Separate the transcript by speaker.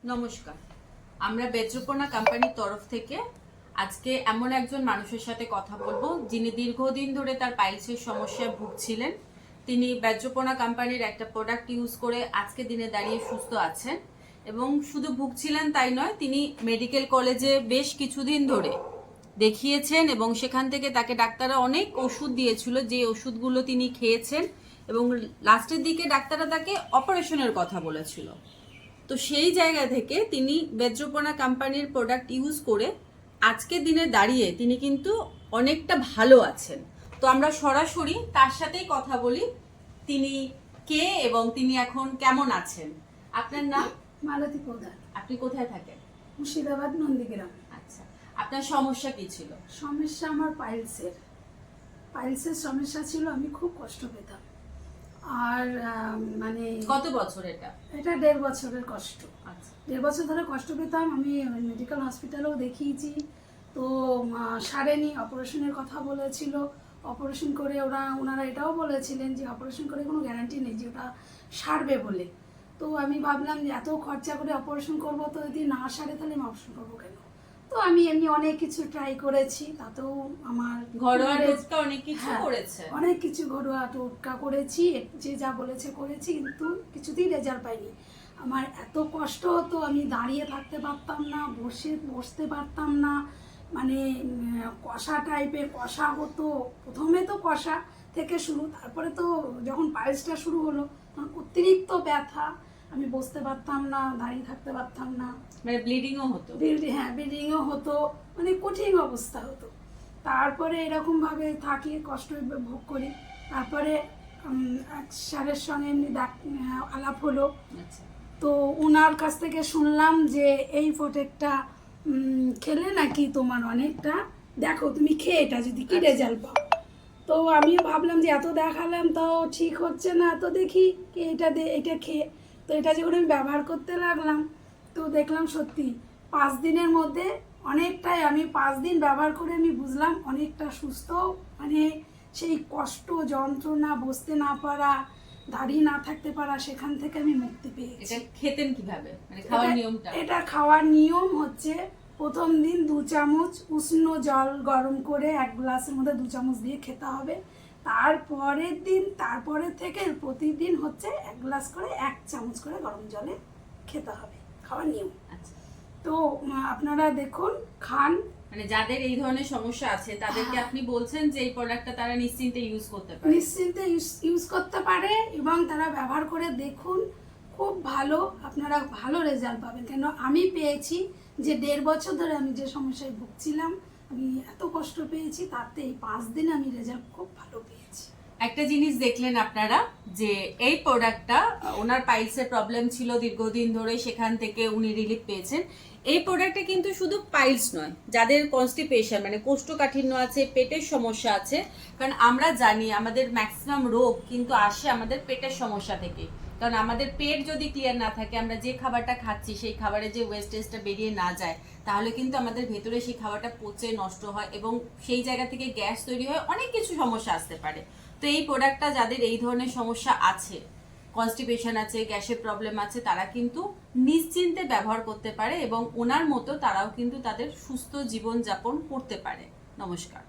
Speaker 1: নমস্কার। আমরা বেদ্রোপনা কোম্পানির তরফ থেকে আজকে এমন একজন মানুষের সাথে কথা বলবো যিনি দীর্ঘদিন ধরে তার পাইলসের সমস্যায় ভুগছিলেন। তিনি বেদ্রোপনা কোম্পানির একটা প্রোডাক্ট ইউজ করে আজকে দিনে দাঁড়িয়ে সুস্থ আছেন এবং শুধু ভুগছিলেন তাই নয়, তিনি মেডিকেল কলেজে বেশ কিছুদিন ধরে দেখিয়েছেন এবং সেখান থেকে তাকে ডাক্তাররা অনেক ওষুধ দিয়েছিল, যে ওষুধগুলো তিনি খেয়েছেন এবং লাস্টের দিকে ডাক্তাররা তাকে অপারেশনের কথা বলেছিল। তো সেই জায়গা থেকে তিনি বেদ্রোপনা কোম্পানির প্রোডাক্ট ইউজ করে আজকের দিনে দাঁড়িয়ে তিনি কিন্তু অনেকটা ভালো আছেন। তো আমরা সরাসরি তার সাথেই কথা বলি, তিনি কে এবং তিনি এখন কেমন আছেন। আপনার নাম?
Speaker 2: মালতী প্রধান।
Speaker 1: আপনি কোথায় থাকেন?
Speaker 2: মুর্শিদাবাদ, নন্দীগ্রাম।
Speaker 1: আচ্ছা, আপনার সমস্যা কি ছিল?
Speaker 2: সমস্যা আমার পাইলসের সমস্যা ছিল। আমি খুব কষ্ট পেতাম। আর মানে
Speaker 1: কত বছর এটা?
Speaker 2: এটা 1.5 বছরের কষ্ট।
Speaker 1: আচ্ছা,
Speaker 2: 1.5 বছর ধরে কষ্ট পেতাম। আমি মেডিকেল হসপিটালেও দেখিয়েছি, তো সারেনি। অপারেশনের কথা বলেছিল, অপারেশন করে ওনারা এটাও বলেছিলেন যে অপারেশন করে কোনো গ্যারান্টি নেই যে ওটা সারবে বলে। তো আমি ভাবলাম যে এত খরচা করে অপারেশন করবো, তো যদি না সারে তাহলে আমি অপারেশন করবো কেন। তো আমি এমনি অনেক কিছু ট্রাই করেছি, তাতেও আমার
Speaker 1: ঘরোয়া টোটকা অনেক কিছু করেছে।
Speaker 2: অনেক কিছু ঘরোয়া টোটকা করেছি, যে যা বলেছে করেছি, কিন্তু কিছুতেই রেজাল্ট পাইনি। আমার এত কষ্ট হতো, আমি দাঁড়িয়ে থাকতে পারতাম না, বসতে পারতাম না। মানে কষা টাইপের কষা হতো। প্রথমে তো কষা থেকে শুরু, তারপরে তো যখন পাইলসটা শুরু হলো তখন অতিরিক্ত ব্যথা। আমি বসতে পারতাম না, দাঁড়িয়ে থাকতে পারতাম না।
Speaker 1: মানে ব্লিডিংও হতো?
Speaker 2: হ্যাঁ, ব্লিডিংও হতো, মানে কঠিন অবস্থা হতো। তারপরে এরকমভাবে থাকি, কষ্ট ভোগ করি। তারপরে এক স্যারের সঙ্গে এমনি আলাপ হলো।
Speaker 1: আচ্ছা,
Speaker 2: তো ওনার কাছ থেকে শুনলাম যে এই প্রোডাক্টটা খেলে নাকি তোমার অনেকটা, দেখো তুমি খেয়ে এটা যদি কি রেজাল্ট পাও। তো আমিও ভাবলাম যে এত দেখালাম তাও ঠিক হচ্ছে না, তো দেখি কি এটা খেয়ে। তো এটা যখন আমি ব্যবহার করতে লাগলাম, তো দেখলাম সত্যি 5 দিনের মধ্যে অনেকটাই, আমি 5 দিন ব্যবহার করে আমি বুঝলাম অনেকটা সুস্থ। মানে সেই কষ্ট, যন্ত্রণা, বসতে না পারা, দাঁড়িয়ে না থাকতে পারা, সেখান থেকে আমি মুক্তি পেয়েছি।
Speaker 1: এটা খেতেন কিভাবে, মানে খাওয়ার নিয়মটা?
Speaker 2: এটা খাওয়ার নিয়ম হচ্ছে, প্রথম দিন 2 চামচ উষ্ণ জল গরম করে 1 গ্লাসের মধ্যে 2 চামচ দিয়ে খেতে হবে। তারপরের থেকে প্রতিদিন হচ্ছে 1 গ্লাস করে 1 চামচ করে গরম জলে খেতে হবে, খাওয়ার নিয়ম।
Speaker 1: আচ্ছা,
Speaker 2: তো আপনারা দেখুন, খান।
Speaker 1: মানে যাদের এই ধরনের সমস্যা আছে তাদেরকে আপনি বলছেন যে এই প্রোডাক্টটা তারা নিশ্চিন্তে ইউজ করতে পারে?
Speaker 2: নিশ্চিন্তে ইউজ করতে পারে এবং তারা ব্যবহার করে দেখুন, খুব ভালো, আপনারা ভালো রেজাল্ট পাবেন। কেন আমি পেয়েছি, যে 1.5 বছর ধরে আমি যে সমস্যায় ভুগছিলাম, আমি এত কষ্ট পেয়েছি, তাতে এই 5 দিনে আমি রেজাল্ট খুব ভালো পেয়েছি।
Speaker 1: একটা জিনিস দেখলেন আপনারা যে এই প্রোডাক্টটা, ওনার পাইলসের প্রবলেম ছিল দীর্ঘদিন ধরে, সেখান থেকে উনি রিলিফ পেয়েছেন। এই প্রোডাক্টে কিন্তু শুধু পাইলস নয়, যাদের কনস্টিপেশন মানে কোষ্ঠকাঠিন্য আছে, পেটের সমস্যা আছে, কারণ আমরা জানি আমাদের ম্যাক্সিমাম রোগ কিন্তু আসে আমাদের পেটের সমস্যা থেকে। কারণ আমাদের পেট যদি ক্লিয়ার না থাকে, আমরা যে খাবারটা খাচ্ছি সেই খাবারে যে ওয়েস্টেজটা বেরিয়ে না যায়, তাহলে কিন্তু আমাদের ভেতরে সেই খাবারটা পচে নষ্ট হয় এবং সেই জায়গা থেকে গ্যাস তৈরি হয়, অনেক কিছু সমস্যা আসতে পারে। তো এই প্রোডাক্টটা যাদের এই ধরনের সমস্যা আছে, কনস্টিপেশন আছে, গ্যাসের প্রবলেম আছে, তারা কিন্তু নিশ্চিন্তে ব্যবহার করতে পারে এবং ওনার মতো তারাও কিন্তু তাদের সুস্থ জীবন যাপন করতে পারে। নমস্কার।